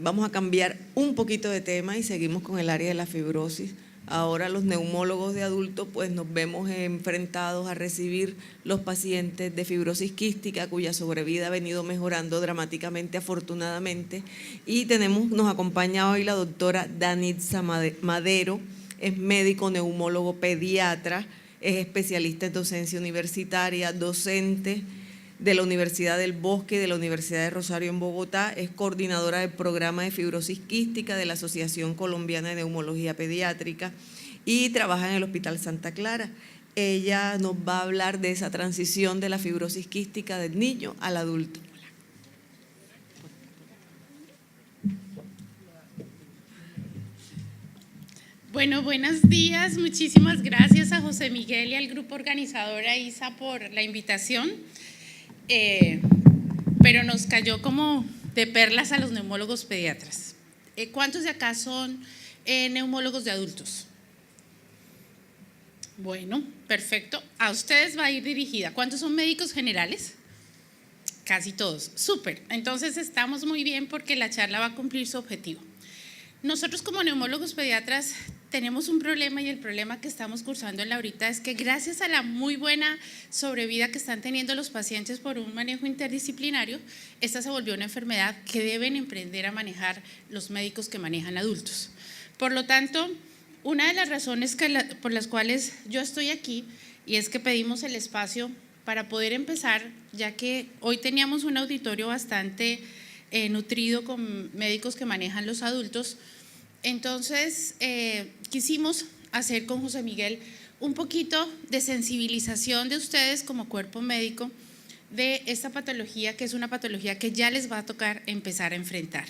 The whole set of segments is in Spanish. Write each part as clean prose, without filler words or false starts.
Vamos a cambiar un poquito de tema y seguimos con el área de la fibrosis. Ahora los neumólogos de adultos pues nos vemos enfrentados a recibir los pacientes de fibrosis quística cuya sobrevida ha venido mejorando dramáticamente, afortunadamente. Y nos acompaña hoy la doctora Danitza Madero, es médico neumólogo pediatra, es especialista en docencia universitaria, docente de la Universidad del Bosque y de la Universidad de Rosario en Bogotá, es coordinadora del programa de fibrosis quística de la Asociación Colombiana de Neumología Pediátrica y trabaja en el Hospital Santa Clara. Ella nos va a hablar de esa transición de la fibrosis quística del niño al adulto. Bueno, buenos días. Muchísimas gracias a José Miguel y al grupo organizador AISA por la invitación. Pero nos cayó como de perlas a los neumólogos pediatras. ¿Cuántos de acá son neumólogos de adultos? Bueno, perfecto. A ustedes va a ir dirigida. ¿Cuántos son médicos generales? Casi todos. Súper. Entonces estamos muy bien porque la charla va a cumplir su objetivo. Nosotros como neumólogos pediatras tenemos un problema y el problema que estamos cursando en la ahorita es que gracias a la muy buena sobrevida que están teniendo los pacientes por un manejo interdisciplinario, esta se volvió una enfermedad que deben emprender a manejar los médicos que manejan adultos. Por lo tanto, una de las razones por las cuales yo estoy aquí y es que pedimos el espacio para poder empezar, ya que hoy teníamos un auditorio bastante nutrido con médicos que manejan los adultos. Entonces quisimos hacer con José Miguel un poquito de sensibilización de ustedes como cuerpo médico de esta patología, que es una patología que ya les va a tocar empezar a enfrentar.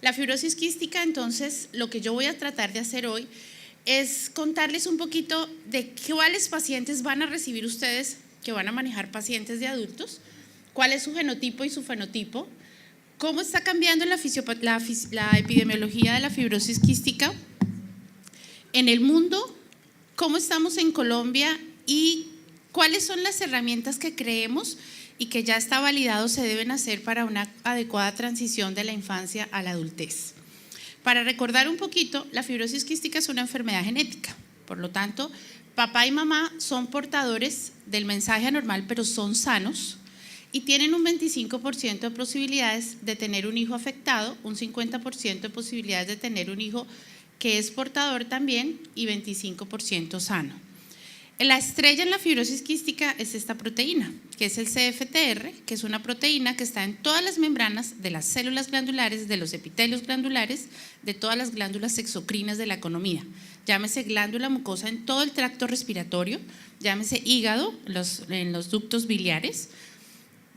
La fibrosis quística, entonces, lo que yo voy a tratar de hacer hoy es contarles un poquito de cuáles pacientes van a recibir ustedes que van a manejar pacientes de adultos, cuál es su genotipo y su fenotipo, cómo está cambiando la epidemiología de la fibrosis quística en el mundo, cómo estamos en Colombia y cuáles son las herramientas que creemos y que ya está validado se deben hacer para una adecuada transición de la infancia a la adultez. Para recordar un poquito, la fibrosis quística es una enfermedad genética, por lo tanto, papá y mamá son portadores del mensaje anormal, pero son sanos y tienen un 25% de posibilidades de tener un hijo afectado, un 50% de posibilidades de tener un hijo que es portador también y 25% sano. La estrella en la fibrosis quística es esta proteína, que es el CFTR, que es una proteína que está en todas las membranas de las células glandulares, de los epitelios glandulares, de todas las glándulas exocrinas de la economía. Llámese glándula mucosa en todo el tracto respiratorio, llámese hígado en los ductos biliares,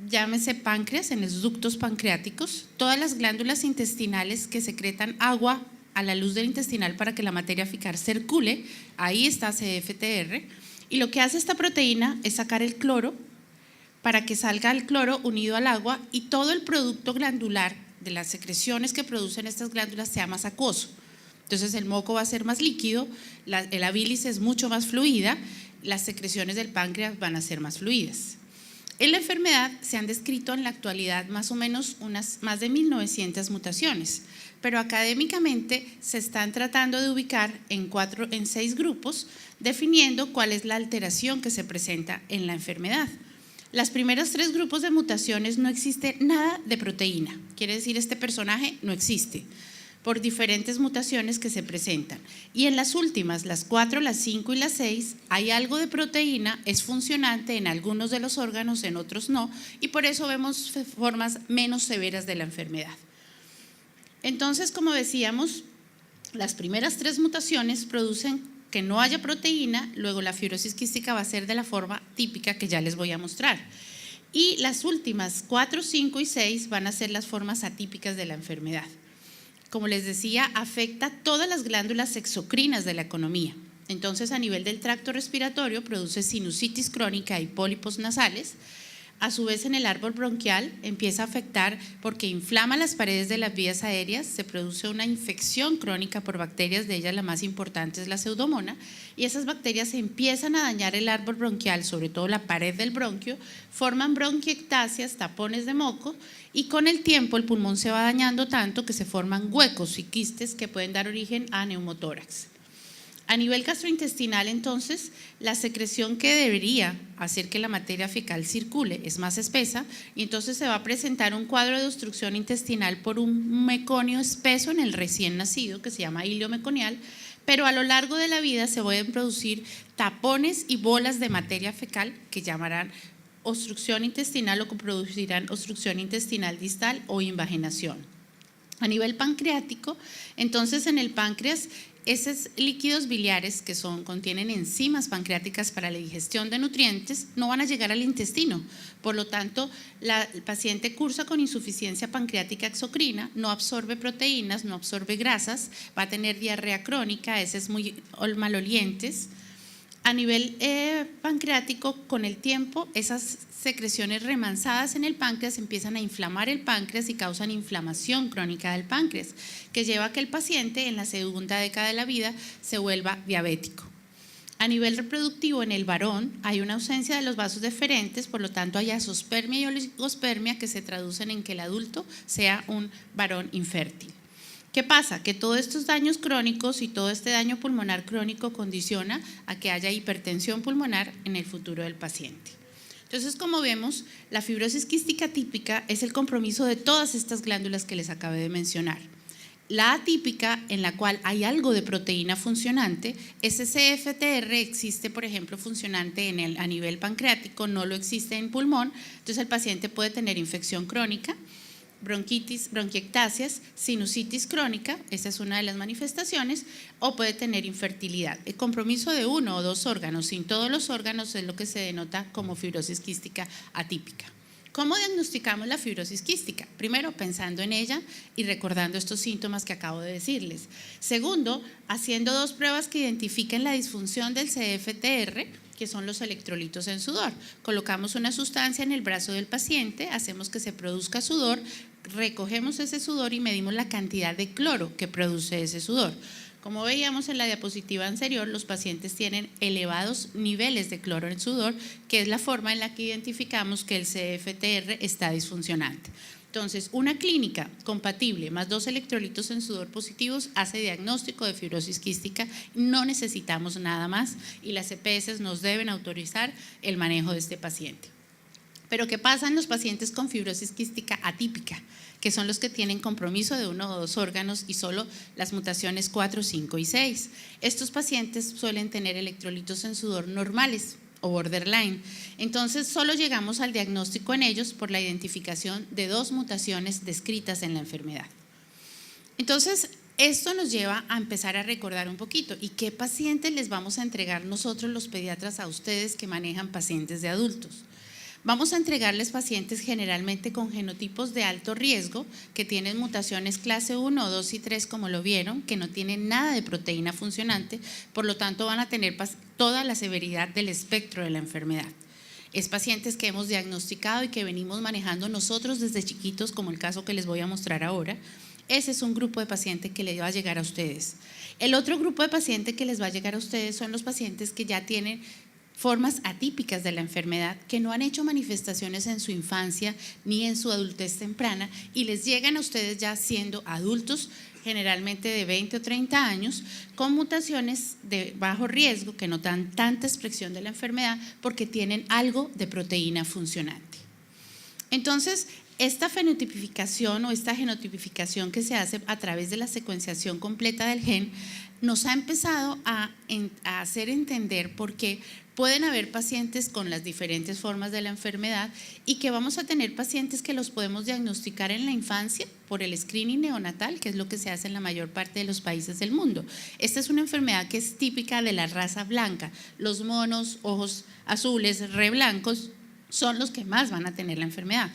llámese páncreas en los ductos pancreáticos, todas las glándulas intestinales que secretan agua a la luz del intestinal para que la materia fecal circule, ahí está CFTR, y lo que hace esta proteína es sacar el cloro para que salga el cloro unido al agua y todo el producto glandular de las secreciones que producen estas glándulas sea más acuoso. Entonces el moco va a ser más líquido, la bilis es mucho más fluida, las secreciones del páncreas van a ser más fluidas. En la enfermedad se han descrito en la actualidad más o menos más de 1900 mutaciones, pero académicamente se están tratando de ubicar en 6 grupos, definiendo cuál es la alteración que se presenta en la enfermedad. Las primeras 3 grupos de mutaciones no existe nada de proteína, quiere decir este personaje no existe, por diferentes mutaciones que se presentan. Y en las últimas, las 4, las 5 y las 6, hay algo de proteína, es funcionante en algunos de los órganos, en otros no, y por eso vemos formas menos severas de la enfermedad. Entonces, como decíamos, las primeras 3 mutaciones producen que no haya proteína, luego la fibrosis quística va a ser de la forma típica que ya les voy a mostrar. Y las últimas 4, 5 y 6 van a ser las formas atípicas de la enfermedad. Como les decía, afecta todas las glándulas exocrinas de la economía. Entonces, a nivel del tracto respiratorio, produce sinusitis crónica y pólipos nasales. A su vez, en el árbol bronquial empieza a afectar porque inflama las paredes de las vías aéreas, se produce una infección crónica por bacterias, de ellas la más importante es la Pseudomonas, y esas bacterias empiezan a dañar el árbol bronquial, sobre todo la pared del bronquio, forman bronquiectasias, tapones de moco, y con el tiempo el pulmón se va dañando tanto que se forman huecos y quistes que pueden dar origen a neumotórax. A nivel gastrointestinal, entonces, la secreción que debería hacer que la materia fecal circule es más espesa y entonces se va a presentar un cuadro de obstrucción intestinal por un meconio espeso en el recién nacido que se llama hilio meconial, pero a lo largo de la vida se pueden producir tapones y bolas de materia fecal que llamarán obstrucción intestinal o que producirán obstrucción intestinal distal o invaginación. A nivel pancreático, entonces en el páncreas, esos líquidos biliares que contienen enzimas pancreáticas para la digestión de nutrientes no van a llegar al intestino. Por lo tanto, el paciente cursa con insuficiencia pancreática exocrina, no absorbe proteínas, no absorbe grasas, va a tener diarrea crónica, heces muy malolientes. A nivel pancreático, con el tiempo, esas secreciones remansadas en el páncreas empiezan a inflamar el páncreas y causan inflamación crónica del páncreas, que lleva a que el paciente en la segunda década de la vida se vuelva diabético. A nivel reproductivo, en el varón hay una ausencia de los vasos deferentes, por lo tanto hay azospermia y oligospermia que se traducen en que el adulto sea un varón infértil. ¿Qué pasa? Que todos estos daños crónicos y todo este daño pulmonar crónico condiciona a que haya hipertensión pulmonar en el futuro del paciente. Entonces, como vemos, la fibrosis quística típica es el compromiso de todas estas glándulas que les acabé de mencionar. La atípica, en la cual hay algo de proteína funcionante, ese CFTR existe, por ejemplo, funcionante a nivel pancreático, no lo existe en pulmón, entonces el paciente puede tener infección crónica, bronquitis, bronquiectasias, sinusitis crónica, esa es una de las manifestaciones, o puede tener infertilidad. El compromiso de uno o dos órganos sin todos los órganos es lo que se denota como fibrosis quística atípica. ¿Cómo diagnosticamos la fibrosis quística? Primero, pensando en ella y recordando estos síntomas que acabo de decirles. Segundo, haciendo dos pruebas que identifiquen la disfunción del CFTR, que son los electrolitos en sudor. Colocamos una sustancia en el brazo del paciente, hacemos que se produzca sudor, recogemos ese sudor y medimos la cantidad de cloro que produce ese sudor. Como veíamos en la diapositiva anterior, los pacientes tienen elevados niveles de cloro en sudor, que es la forma en la que identificamos que el CFTR está disfuncionante. Entonces, una clínica compatible más 2 electrolitos en sudor positivos hace diagnóstico de fibrosis quística, no necesitamos nada más y las EPS nos deben autorizar el manejo de este paciente. Pero ¿qué pasa en los pacientes con fibrosis quística atípica? Que son los que tienen compromiso de 1 o 2 órganos y solo las mutaciones 4, 5 y 6. Estos pacientes suelen tener electrolitos en sudor normales o borderline. Entonces, solo llegamos al diagnóstico en ellos por la identificación de 2 mutaciones descritas en la enfermedad. Entonces, esto nos lleva a empezar a recordar un poquito. ¿Y qué pacientes les vamos a entregar nosotros los pediatras a ustedes que manejan pacientes de adultos? Vamos a entregarles pacientes generalmente con genotipos de alto riesgo, que tienen mutaciones clase 1, 2 y 3, como lo vieron, que no tienen nada de proteína funcionante, por lo tanto van a tener toda la severidad del espectro de la enfermedad. Es pacientes que hemos diagnosticado y que venimos manejando nosotros desde chiquitos, como el caso que les voy a mostrar ahora. Ese es un grupo de pacientes que les va a llegar a ustedes. El otro grupo de pacientes que les va a llegar a ustedes son los pacientes que ya tienen formas atípicas de la enfermedad, que no han hecho manifestaciones en su infancia ni en su adultez temprana y les llegan a ustedes ya siendo adultos, generalmente de 20 o 30 años, con mutaciones de bajo riesgo que no dan tanta expresión de la enfermedad porque tienen algo de proteína funcionante. Entonces, esta fenotipificación o esta genotipificación que se hace a través de la secuenciación completa del gen nos ha empezado a hacer entender por qué pueden haber pacientes con las diferentes formas de la enfermedad y que vamos a tener pacientes que los podemos diagnosticar en la infancia por el screening neonatal, que es lo que se hace en la mayor parte de los países del mundo. Esta es una enfermedad que es típica de la raza blanca. Los monos, ojos azules, re blancos, son los que más van a tener la enfermedad.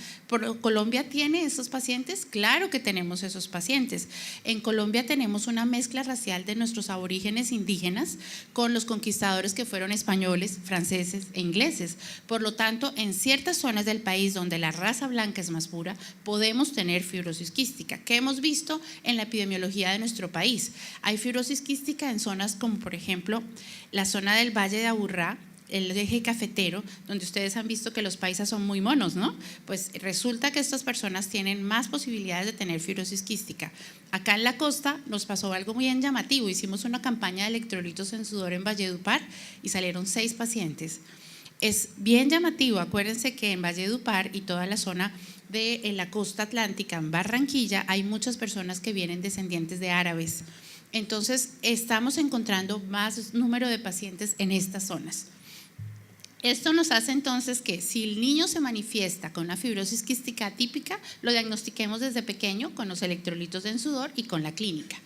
¿Colombia tiene esos pacientes? Claro que tenemos esos pacientes. En Colombia tenemos una mezcla racial de nuestros aborígenes indígenas con los conquistadores que fueron españoles, franceses e ingleses. Por lo tanto, en ciertas zonas del país donde la raza blanca es más pura, podemos tener fibrosis quística. ¿Qué hemos visto en la epidemiología de nuestro país? Hay fibrosis quística en zonas como, por ejemplo, la zona del Valle de Aburrá, el eje cafetero, donde ustedes han visto que los paisas son muy monos, ¿no? Pues resulta que estas personas tienen más posibilidades de tener fibrosis quística. Acá en la costa nos pasó algo muy llamativo, hicimos una campaña de electrolitos en sudor en Valledupar y salieron 6 pacientes. Es bien llamativo, acuérdense que en Valledupar y toda la zona de la costa atlántica, en Barranquilla, hay muchas personas que vienen descendientes de árabes. Entonces, estamos encontrando más número de pacientes en estas zonas. Esto nos hace entonces que si el niño se manifiesta con una fibrosis quística atípica, lo diagnostiquemos desde pequeño con los electrolitos en sudor y con la clínica.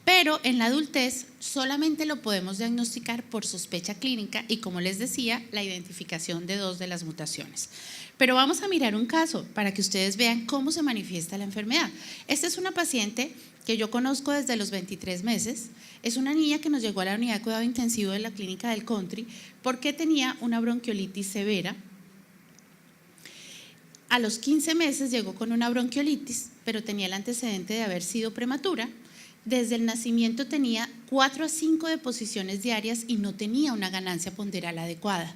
Pero en la adultez solamente lo podemos diagnosticar por sospecha clínica y, como les decía, la identificación de 2 de las mutaciones. Pero vamos a mirar un caso para que ustedes vean cómo se manifiesta la enfermedad. Esta es una paciente que yo conozco desde los 23 meses. Es una niña que nos llegó a la unidad de cuidado intensivo de la clínica del Country porque tenía una bronquiolitis severa. A los 15 meses llegó con una bronquiolitis, pero tenía el antecedente de haber sido prematura. Desde el nacimiento tenía 4 a 5 deposiciones diarias y no tenía una ganancia ponderal adecuada.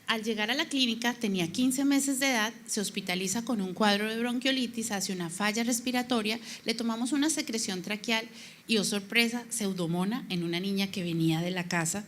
Al llegar a la clínica tenía 15 meses de edad, se hospitaliza con un cuadro de bronquiolitis, hace una falla respiratoria, le tomamos una secreción traqueal y, oh sorpresa, pseudomona en una niña que venía de la casa.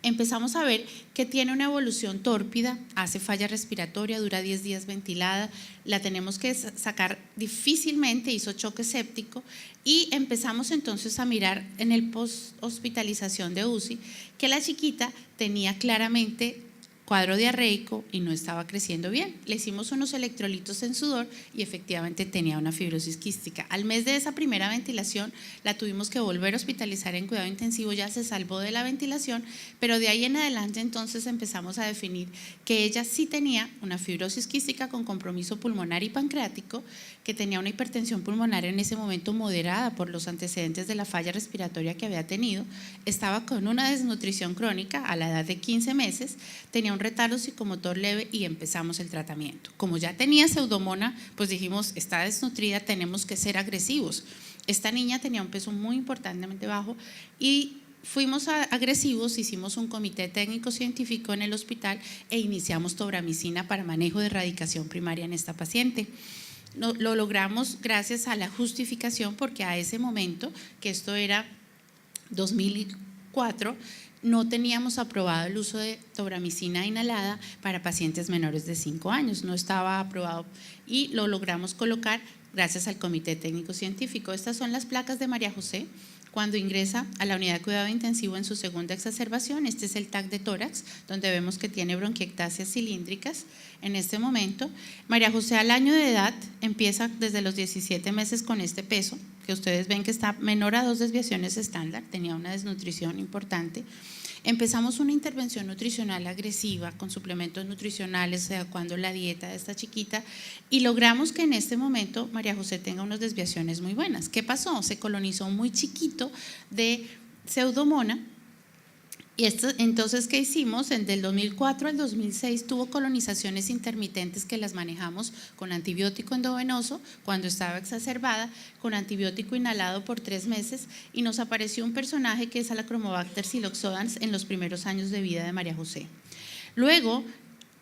Empezamos a ver que tiene una evolución tórpida, hace falla respiratoria, dura 10 días ventilada, la tenemos que sacar difícilmente, hizo choque séptico y empezamos entonces a mirar en el post-hospitalización de UCI que la chiquita tenía claramente cuadro diarreico y no estaba creciendo bien. Le hicimos unos electrolitos en sudor y efectivamente tenía una fibrosis quística. Al mes de esa primera ventilación la tuvimos que volver a hospitalizar en cuidado intensivo, ya se salvó de la ventilación, pero de ahí en adelante entonces empezamos a definir que ella sí tenía una fibrosis quística con compromiso pulmonar y pancreático, que tenía una hipertensión pulmonar en ese momento moderada por los antecedentes de la falla respiratoria que había tenido, estaba con una desnutrición crónica a la edad de 15 meses, tenía un retardo psicomotor leve y empezamos el tratamiento. Como ya tenía pseudomona, pues dijimos, está desnutrida, tenemos que ser agresivos. Esta niña tenía un peso muy importantemente bajo y fuimos agresivos, hicimos un comité técnico científico en el hospital e iniciamos tobramicina para manejo de erradicación primaria en esta paciente. Lo logramos gracias a la justificación porque a ese momento, que esto era 2004, no teníamos aprobado el uso de tobramicina inhalada para pacientes menores de 5 años, no estaba aprobado y lo logramos colocar gracias al comité técnico científico. Estas son las placas de María José cuando ingresa a la unidad de cuidado intensivo en su segunda exacerbación. Este es el TAC de tórax, donde vemos que tiene bronquiectasias cilíndricas en este momento. María José al año de edad empieza desde los 17 meses con este peso, que ustedes ven que está menor a 2 desviaciones estándar, tenía una desnutrición importante. Empezamos una intervención nutricional agresiva con suplementos nutricionales, adecuando la dieta de esta chiquita y logramos que en este momento María José tenga unas desviaciones muy buenas. ¿Qué pasó? Se colonizó muy chiquito de pseudomona y entonces, ¿qué hicimos? Desde el 2004 al 2006 tuvo colonizaciones intermitentes que las manejamos con antibiótico endovenoso cuando estaba exacerbada, con antibiótico inhalado por 3 meses y nos apareció un personaje que es Alacromobacter siloxodans en los primeros años de vida de María José. Luego,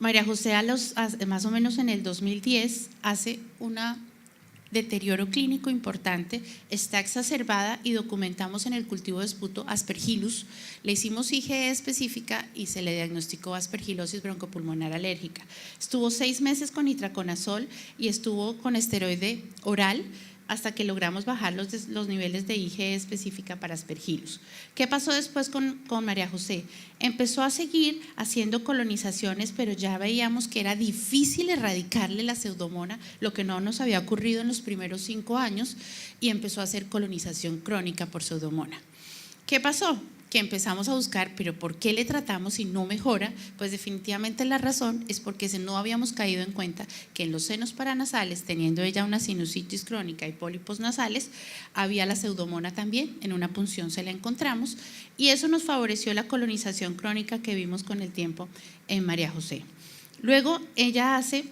María José más o menos en el 2010 hace una deterioro clínico importante, está exacerbada y documentamos en el cultivo de esputo Aspergillus, le hicimos IgE específica y se le diagnosticó aspergilosis broncopulmonar alérgica. Estuvo 6 meses con itraconazol y estuvo con esteroide oral hasta que logramos bajar los niveles de IgE específica para Aspergillus. ¿Qué pasó después con María José? Empezó a seguir haciendo colonizaciones, pero ya veíamos que era difícil erradicarle la pseudomona, lo que no nos había ocurrido en los primeros 5 años, y empezó a hacer colonización crónica por pseudomona. ¿Qué pasó? que empezamos a buscar, pero ¿por qué le tratamos y no mejora? Pues definitivamente la razón es porque no habíamos caído en cuenta que en los senos paranasales, teniendo ella una sinusitis crónica y pólipos nasales, había la pseudomona también, en una punción se la encontramos y eso nos favoreció la colonización crónica que vimos con el tiempo en María José. Luego ella hace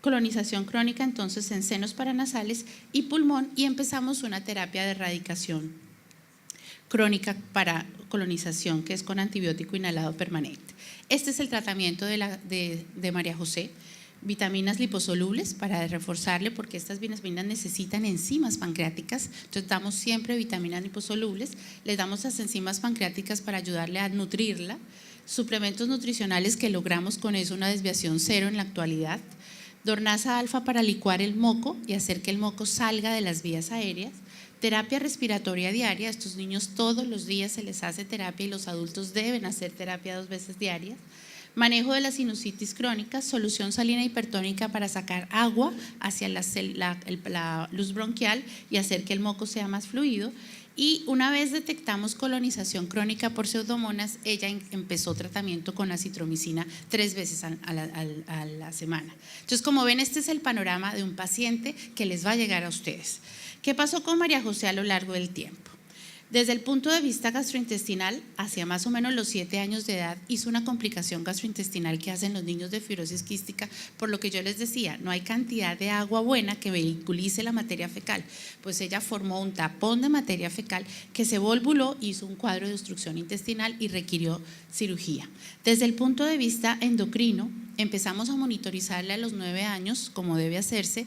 colonización crónica entonces en senos paranasales y pulmón y empezamos una terapia de erradicación crónica para colonización, que es con antibiótico inhalado permanente. Este es el tratamiento de María José. Vitaminas liposolubles para reforzarle, porque estas vitaminas necesitan enzimas pancreáticas, entonces damos siempre vitaminas liposolubles, les damos las enzimas pancreáticas para ayudarle a nutrirla, suplementos nutricionales que logramos con eso una desviación cero en la actualidad, Dornasa alfa para licuar el moco y hacer que el moco salga de las vías aéreas, terapia respiratoria diaria, a estos niños todos los días se les hace terapia y los adultos deben hacer terapia 2 veces diarias, manejo de la sinusitis crónica, solución salina hipertónica para sacar agua hacia la luz bronquial y hacer que el moco sea más fluido. Y una vez detectamos colonización crónica por pseudomonas, ella empezó tratamiento con acitromicina 3 veces a la semana. Entonces, como ven, este es el panorama de un paciente que les va a llegar a ustedes. ¿Qué pasó con María José a lo largo del tiempo? Desde el punto de vista gastrointestinal, hacia más o menos los 7 años de edad, hizo una complicación gastrointestinal que hacen los niños de fibrosis quística, por lo que yo les decía, no hay cantidad de agua buena que vehiculice la materia fecal, pues ella formó un tapón de materia fecal que se volvuló, hizo un cuadro de obstrucción intestinal y requirió cirugía. Desde el punto de vista endocrino, empezamos a monitorizarle a los 9 años, como debe hacerse,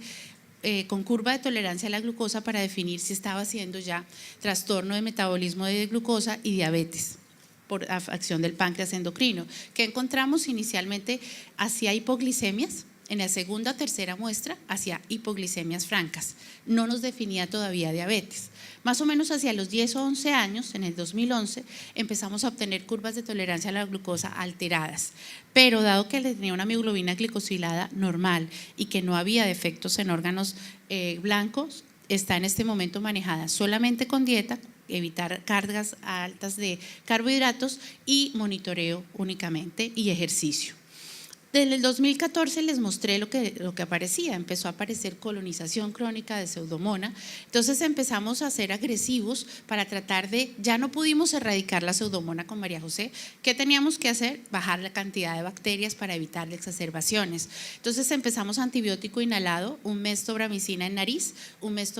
con curva de tolerancia a la glucosa para definir si estaba haciendo ya trastorno de metabolismo de glucosa y diabetes por acción del páncreas endocrino, que encontramos inicialmente hacia hipoglicemias, en la segunda o tercera muestra hacia hipoglicemias francas, no nos definía todavía diabetes. Más o menos hacia los 10 o 11 años, en el 2011, empezamos a obtener curvas de tolerancia a la glucosa alteradas, pero dado que tenía una hemoglobina glicosilada normal y que no había defectos en órganos blancos, está en este momento manejada solamente con dieta, evitar cargas altas de carbohidratos y monitoreo únicamente y ejercicio. Desde el 2014 les mostré lo que aparecía, empezó a aparecer colonización crónica de pseudomona, entonces empezamos a ser agresivos para tratar de, ya no pudimos erradicar la pseudomona con María José, ¿qué teníamos que hacer? Bajar la cantidad de bacterias para evitar exacerbaciones, entonces empezamos antibiótico inhalado, un mes tobramicina en nariz, un mes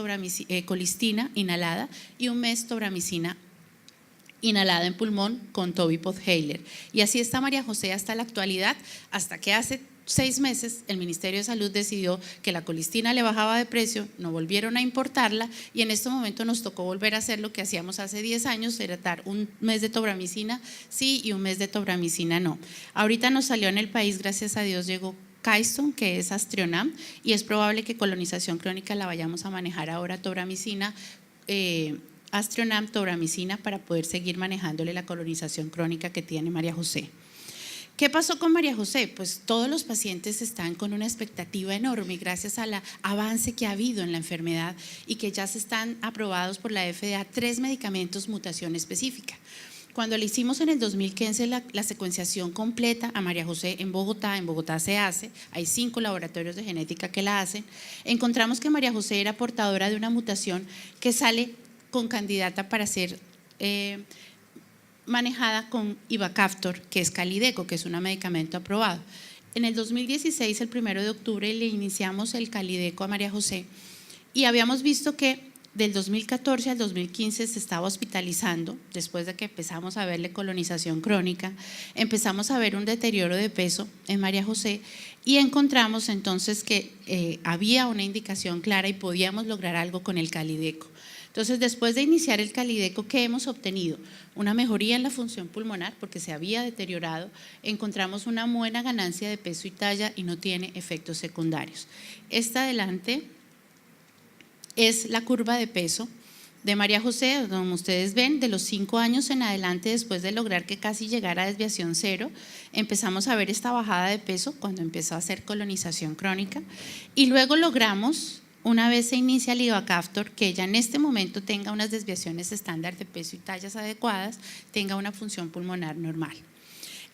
colistina inhalada y un mes tobramicina inhalada en pulmón con Toby Podhailer. Y así está María José hasta la actualidad, hasta que hace 6 meses el Ministerio de Salud decidió que la colistina le bajaba de precio, no volvieron a importarla y en este momento nos tocó volver a hacer lo que hacíamos hace 10 años, era dar un mes de tobramicina sí y un mes de tobramicina no. Ahorita nos salió en el país, gracias a Dios llegó Caiston, que es Astrionam, y es probable que colonización crónica la vayamos a manejar ahora tobramicina, Astrionam, tobramicina, para poder seguir manejándole la colonización crónica que tiene María José. ¿Qué pasó con María José? Pues todos los pacientes están con una expectativa enorme gracias al avance que ha habido en la enfermedad y que ya se están aprobados por la FDA 3 medicamentos mutación específica. Cuando le hicimos en el 2015 la secuenciación completa a María José en Bogotá se hace, hay 5 laboratorios de genética que la hacen, encontramos que María José era portadora de una mutación que sale con candidata para ser manejada con Ivacaftor, que es Calideco, que es un medicamento aprobado. En el 2016, el 1 de octubre, le iniciamos el Calideco a María José y habíamos visto que del 2014 al 2015 se estaba hospitalizando, después de que empezamos a verle colonización crónica, empezamos a ver un deterioro de peso en María José y encontramos entonces que había una indicación clara y podíamos lograr algo con el Calideco. Entonces, después de iniciar el Calideco, ¿qué hemos obtenido? Una mejoría en la función pulmonar porque se había deteriorado, encontramos una buena ganancia de peso y talla y no tiene efectos secundarios. Esta adelante es la curva de peso de María José, como ustedes ven, de los 5 años en adelante, después de lograr que casi llegara a desviación cero, empezamos a ver esta bajada de peso cuando empezó a hacer colonización crónica y luego logramos una vez se inicia el ivacaftor, que ella en este momento tenga unas desviaciones estándar de peso y tallas adecuadas, tenga una función pulmonar normal.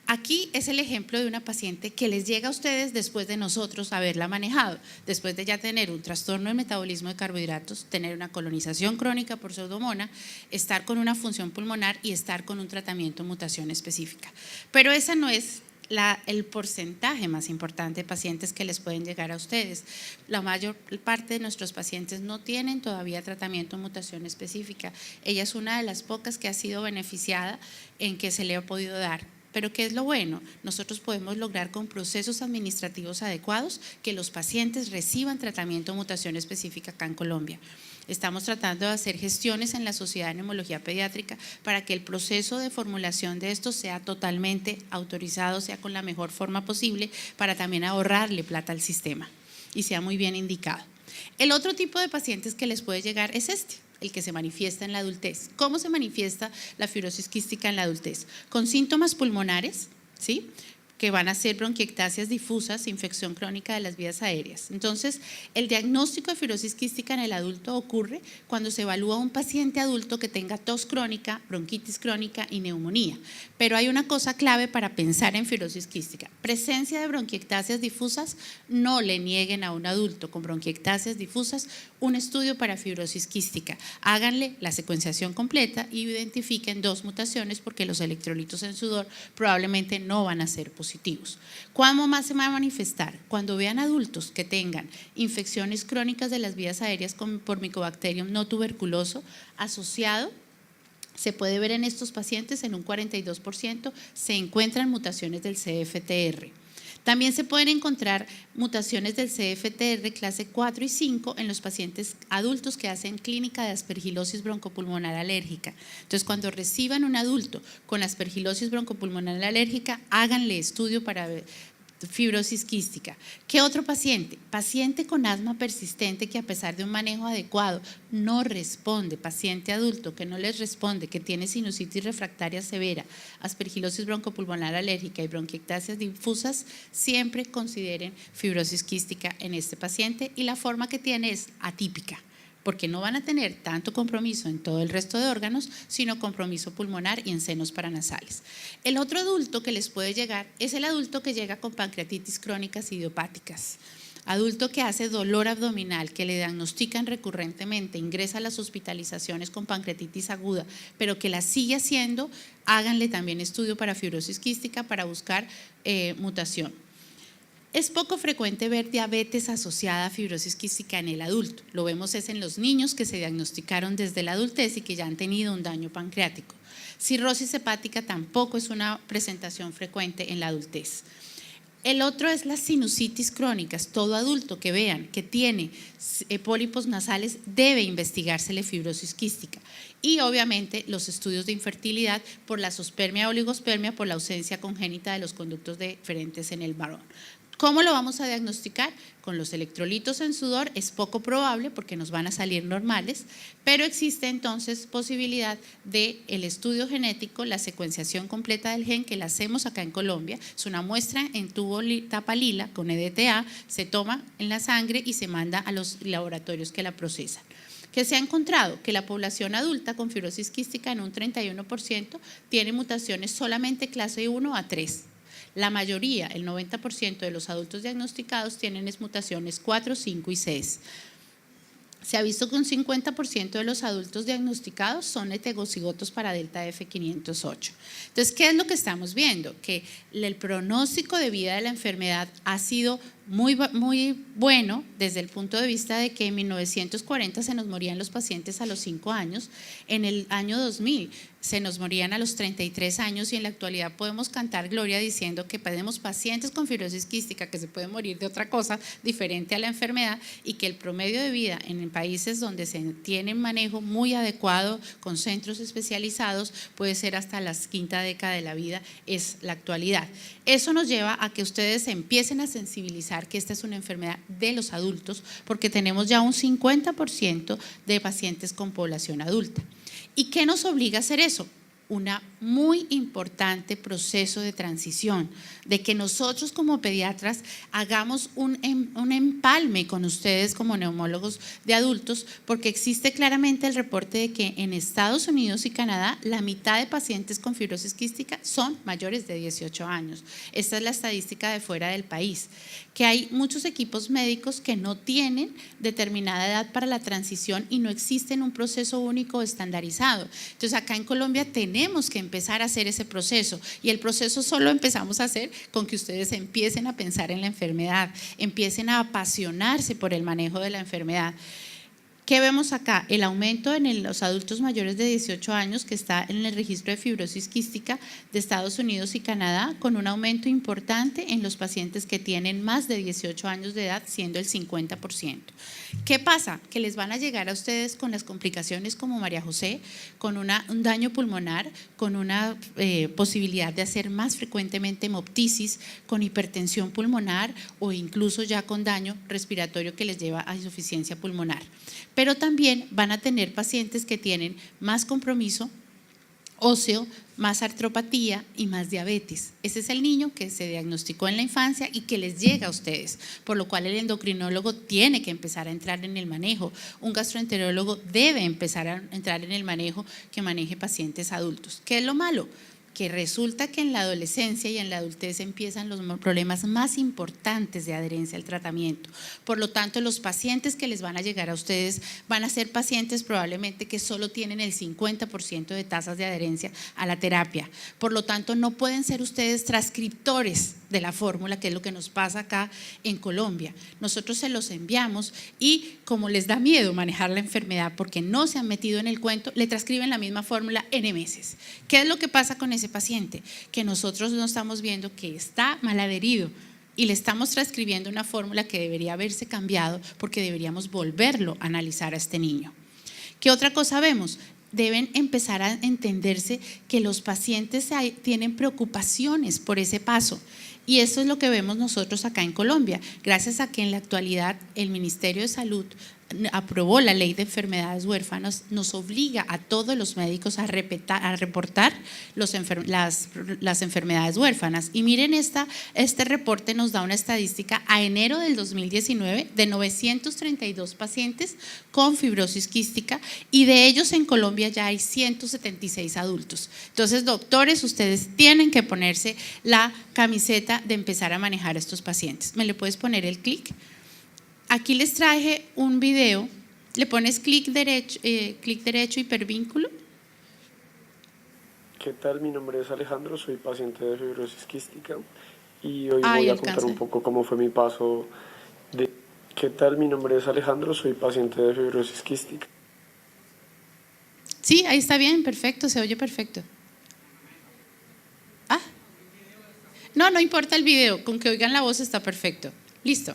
Aquí es el ejemplo de una paciente que les llega a ustedes después de nosotros haberla manejado, después de ya tener un trastorno del metabolismo de carbohidratos, tener una colonización crónica por pseudomonas, estar con una función pulmonar y estar con un tratamiento de mutación específica. Pero esa no es el porcentaje más importante de pacientes que les pueden llegar a ustedes. La mayor parte de nuestros pacientes no tienen todavía tratamiento de mutación específica. Ella es una de las pocas que ha sido beneficiada en que se le ha podido dar. Pero ¿qué es lo bueno? Nosotros podemos lograr con procesos administrativos adecuados que los pacientes reciban tratamiento de mutación específica acá en Colombia. Estamos tratando de hacer gestiones en la Sociedad de Neumología Pediátrica para que el proceso de formulación de esto sea totalmente autorizado, sea con la mejor forma posible, para también ahorrarle plata al sistema y sea muy bien indicado. El otro tipo de pacientes que les puede llegar es el que se manifiesta en la adultez. ¿Cómo se manifiesta la fibrosis quística en la adultez? Con síntomas pulmonares, ¿sí?, que van a ser bronquiectasias difusas, infección crónica de las vías aéreas. Entonces, el diagnóstico de fibrosis quística en el adulto ocurre cuando se evalúa a un paciente adulto que tenga tos crónica, bronquitis crónica y neumonía. Pero hay una cosa clave para pensar en fibrosis quística: presencia de bronquiectasias difusas. No le nieguen a un adulto con bronquiectasias difusas un estudio para fibrosis quística. Háganle la secuenciación completa y identifiquen 2 mutaciones, porque los electrolitos en sudor probablemente no van a ser positivos. ¿Cuándo más se va a manifestar? Cuando vean adultos que tengan infecciones crónicas de las vías aéreas por Mycobacterium no tuberculoso asociado. Se puede ver en estos pacientes en un 42% se encuentran mutaciones del CFTR. También se pueden encontrar mutaciones del CFTR clase 4 y 5 en los pacientes adultos que hacen clínica de aspergilosis broncopulmonar alérgica. Entonces, cuando reciban un adulto con aspergilosis broncopulmonar alérgica, háganle estudio para ver fibrosis quística. ¿Qué otro paciente? Paciente con asma persistente que a pesar de un manejo adecuado no responde, paciente adulto que no les responde, que tiene sinusitis refractaria severa, aspergilosis broncopulmonar alérgica y bronquiectasias difusas, siempre consideren fibrosis quística en este paciente, y la forma que tiene es atípica, porque no van a tener tanto compromiso en todo el resto de órganos, sino compromiso pulmonar y en senos paranasales. El otro adulto que les puede llegar es el adulto que llega con pancreatitis crónicas idiopáticas. Adulto que hace dolor abdominal, que le diagnostican recurrentemente, ingresa a las hospitalizaciones con pancreatitis aguda, pero que la sigue haciendo. Háganle también estudio para fibrosis quística para buscar mutación. Es poco frecuente ver diabetes asociada a fibrosis quística en el adulto. Lo vemos es en los niños que se diagnosticaron desde la adultez y que ya han tenido un daño pancreático. Cirrosis hepática tampoco es una presentación frecuente en la adultez. El otro es las sinusitis crónicas. Todo adulto que vean que tiene pólipos nasales debe investigársele fibrosis quística. Y obviamente los estudios de infertilidad por la zoospermia o oligospermia, por la ausencia congénita de los conductos deferentes en el varón. ¿Cómo lo vamos a diagnosticar? Con los electrolitos en sudor es poco probable porque nos van a salir normales, pero existe entonces posibilidad de el estudio genético, la secuenciación completa del gen, que la hacemos acá en Colombia. Es una muestra en tubo tapa lila con EDTA, se toma en la sangre y se manda a los laboratorios que la procesan. ¿Qué se ha encontrado? Que la población adulta con fibrosis quística en un 31% tiene mutaciones solamente clase 1 a 3. La mayoría, el 90% de los adultos diagnosticados tienen mutaciones 4, 5 y 6. Se ha visto que un 50% de los adultos diagnosticados son heterocigotos para delta F508. Entonces, ¿qué es lo que estamos viendo? Que el pronóstico de vida de la enfermedad ha sido muy bueno desde el punto de vista de que en 1940 se nos morían los pacientes a los 5 años, en el año 2000 se nos morían a los 33 años y en la actualidad podemos cantar gloria diciendo que tenemos pacientes con fibrosis quística que se pueden morir de otra cosa diferente a la enfermedad, y que el promedio de vida en países donde se tiene manejo muy adecuado con centros especializados puede ser hasta la quinta década de la vida, es la actualidad. Eso nos lleva a que ustedes empiecen a sensibilizar que esta es una enfermedad de los adultos, porque tenemos ya un 50% de pacientes con población adulta. ¿Y qué nos obliga a hacer eso? un muy importante proceso de transición, de que nosotros como pediatras hagamos un empalme con ustedes como neumólogos de adultos, porque existe claramente el reporte de que en Estados Unidos y Canadá la mitad de pacientes con fibrosis quística son mayores de 18 años. Esta es la estadística de fuera del país, que hay muchos equipos médicos que no tienen determinada edad para la transición y no existe un proceso único estandarizado. Entonces acá en Colombia tenemos que empezar a hacer ese proceso, y el proceso solo empezamos a hacer con que ustedes empiecen a pensar en la enfermedad, empiecen a apasionarse por el manejo de la enfermedad. ¿Qué vemos acá? El aumento en los adultos mayores de 18 años, que está en el registro de fibrosis quística de Estados Unidos y Canadá, con un aumento importante en los pacientes que tienen más de 18 años de edad, siendo el 50%. ¿Qué pasa? Que les van a llegar a ustedes con las complicaciones como María José, con un daño pulmonar, con una posibilidad de hacer más frecuentemente hemoptisis, con hipertensión pulmonar o incluso ya con daño respiratorio que les lleva a insuficiencia pulmonar. Pero también van a tener pacientes que tienen más compromiso óseo, más artropatía y más diabetes. Ese es el niño que se diagnosticó en la infancia y que les llega a ustedes, por lo cual el endocrinólogo tiene que empezar a entrar en el manejo. Un gastroenterólogo debe empezar a entrar en el manejo que maneje pacientes adultos. ¿Qué es lo malo? Que resulta que en la adolescencia y en la adultez empiezan los problemas más importantes de adherencia al tratamiento. Por lo tanto, los pacientes que les van a llegar a ustedes van a ser pacientes probablemente que solo tienen el 50% de tasas de adherencia a la terapia. Por lo tanto, no pueden ser ustedes transcriptores de la fórmula, que es lo que nos pasa acá en Colombia. Nosotros se los enviamos y como les da miedo manejar la enfermedad porque no se han metido en el cuento, le transcriben la misma fórmula N meses. ¿Qué es lo que pasa con ese paciente? Que nosotros no estamos viendo que está mal adherido y le estamos transcribiendo una fórmula que debería haberse cambiado, porque deberíamos volverlo a analizar a este niño. ¿Qué otra cosa vemos? Deben empezar a entenderse que los pacientes tienen preocupaciones por ese paso. Y eso es lo que vemos nosotros acá en Colombia, gracias a que en la actualidad el Ministerio de Salud aprobó la ley de enfermedades huérfanas, nos obliga a todos los médicos a reportar las enfermedades huérfanas. Y miren, este reporte nos da una estadística a enero del 2019 de 932 pacientes con fibrosis quística, y de ellos en Colombia ya hay 176 adultos. Entonces, doctores, ustedes tienen que ponerse la camiseta de empezar a manejar a estos pacientes. ¿Me le puedes poner el clic? Aquí les traje un video, le pones clic derecho hipervínculo. ¿Qué tal? Mi nombre es Alejandro, soy paciente de fibrosis quística y hoy voy a contar un poco cómo fue mi paso de… ¿Qué tal? Mi nombre es Alejandro, soy paciente de fibrosis quística. Sí, ahí está bien, perfecto, se oye perfecto. No importa el video, con que oigan la voz está perfecto. Listo.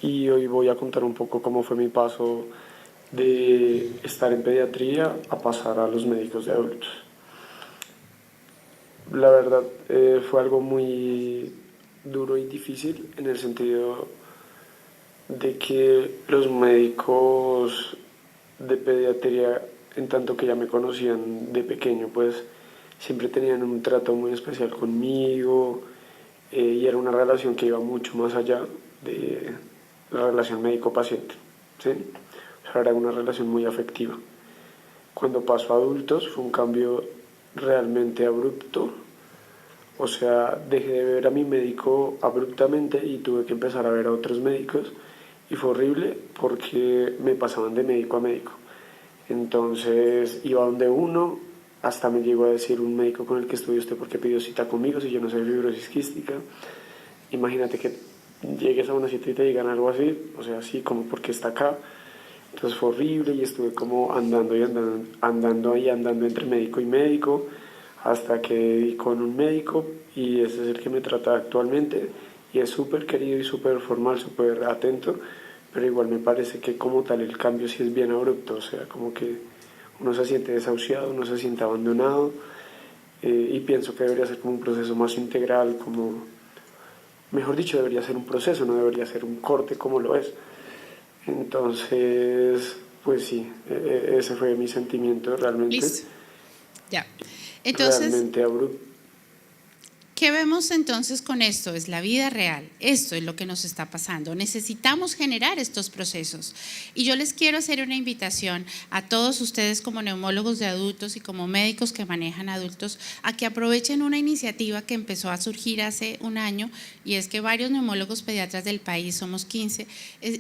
Y hoy voy a contar un poco cómo fue mi paso de estar en pediatría a pasar a los médicos de adultos. La verdad fue algo muy duro y difícil, en el sentido de que los médicos de pediatría, en tanto que ya me conocían de pequeño, pues siempre tenían un trato muy especial conmigo, y era una relación que iba mucho más allá de la relación médico-paciente, ¿sí? O sea, era una relación muy afectiva. Cuando pasó a adultos fue un cambio realmente abrupto. O sea, dejé de ver a mi médico abruptamente y tuve que empezar a ver a otros médicos, y fue horrible porque me pasaban de médico a médico. Entonces iba donde uno, hasta me llegó a decir un médico con el que estudió: ¿usted por qué pidió cita conmigo si yo no soy fibrosis quística? Imagínate que llegues a una cita y te digan algo así, o sea, así como porque está acá. Entonces fue horrible y estuve como andando entre médico y médico, hasta que di con un médico, y ese es el que me trata actualmente, y es súper querido y súper formal, súper atento, pero igual me parece que como tal el cambio sí es bien abrupto. O sea, como que uno se siente desahuciado, uno se siente abandonado, y pienso que debería ser como un proceso más integral, como, mejor dicho, debería ser un proceso, no debería ser un corte como lo es. Entonces, pues sí, ese fue mi sentimiento realmente. Listo. Ya. Entonces, realmente abrupto. ¿qué vemos entonces con esto? Es la vida real. Esto es lo que nos está pasando. Necesitamos generar estos procesos. Y yo les quiero hacer una invitación a todos ustedes como neumólogos de adultos y como médicos que manejan adultos a que aprovechen una iniciativa que empezó a surgir hace un año, y es que varios neumólogos pediatras del país, somos 15,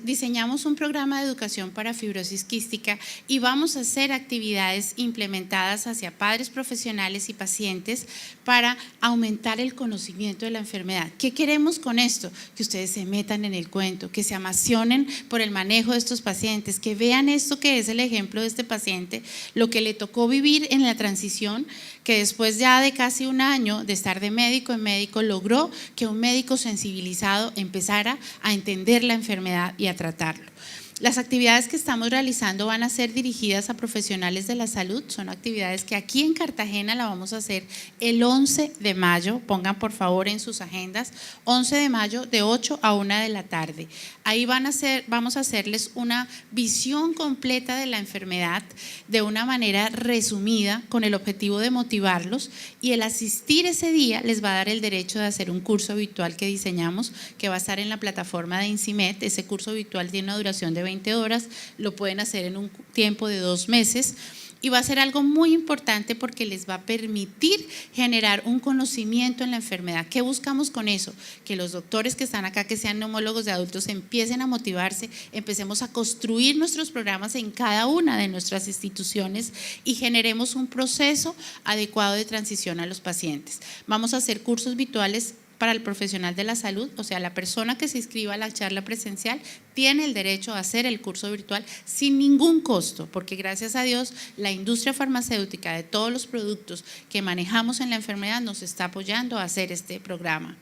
diseñamos un programa de educación para fibrosis quística y vamos a hacer actividades implementadas hacia padres profesionales y pacientes para aumentar el conocimiento de la enfermedad. ¿Qué queremos con esto? Que ustedes se metan en el cuento, que se amasionen por el manejo de estos pacientes, que vean esto que es el ejemplo de este paciente, lo que le tocó vivir en la transición, que después ya de casi un año de estar de médico en médico, logró que un médico sensibilizado empezara a entender la enfermedad y a tratarlo. Las actividades que estamos realizando van a ser dirigidas a profesionales de la salud, son actividades que aquí en Cartagena la vamos a hacer el 11 de mayo, pongan por favor en sus agendas, 11 de mayo de 8 a 1 de la tarde. Ahí vamos a hacerles una visión completa de la enfermedad de una manera resumida con el objetivo de motivarlos, y el asistir ese día les va a dar el derecho de hacer un curso virtual que diseñamos que va a estar en la plataforma de INCIMED. Ese curso virtual tiene una duración de 20 horas, lo pueden hacer en un tiempo de 2 meses y va a ser algo muy importante porque les va a permitir generar un conocimiento en la enfermedad. ¿Qué buscamos con eso? Que los doctores que están acá, que sean neumólogos de adultos, empiecen a motivarse, empecemos a construir nuestros programas en cada una de nuestras instituciones y generemos un proceso adecuado de transición a los pacientes. Vamos a hacer cursos virtuales para el profesional de la salud, o sea, la persona que se inscriba a la charla presencial tiene el derecho a hacer el curso virtual sin ningún costo, porque gracias a Dios la industria farmacéutica de todos los productos que manejamos en la enfermedad nos está apoyando a hacer este programa.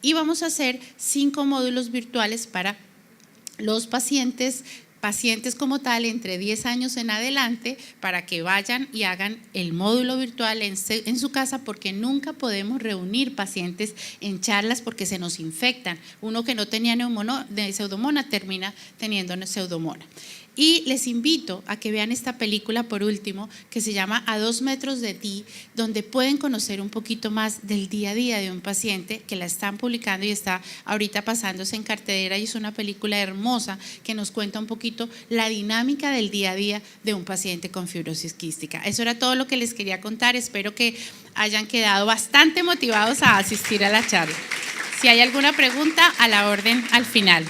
Y vamos a hacer 5 módulos virtuales para los pacientes como tal entre 10 años en adelante, para que vayan y hagan el módulo virtual en su casa, porque nunca podemos reunir pacientes en charlas porque se nos infectan. Uno que no tenía pseudomonas termina teniendo pseudomonas. Y les invito a que vean esta película por último, que se llama A 2 metros de ti, donde pueden conocer un poquito más del día a día de un paciente, que la están publicando y está ahorita pasándose en cartelera, y es una película hermosa que nos cuenta un poquito la dinámica del día a día de un paciente con fibrosis quística. Eso era todo lo que les quería contar. Espero que hayan quedado bastante motivados a asistir a la charla. Si hay alguna pregunta, a la orden al final.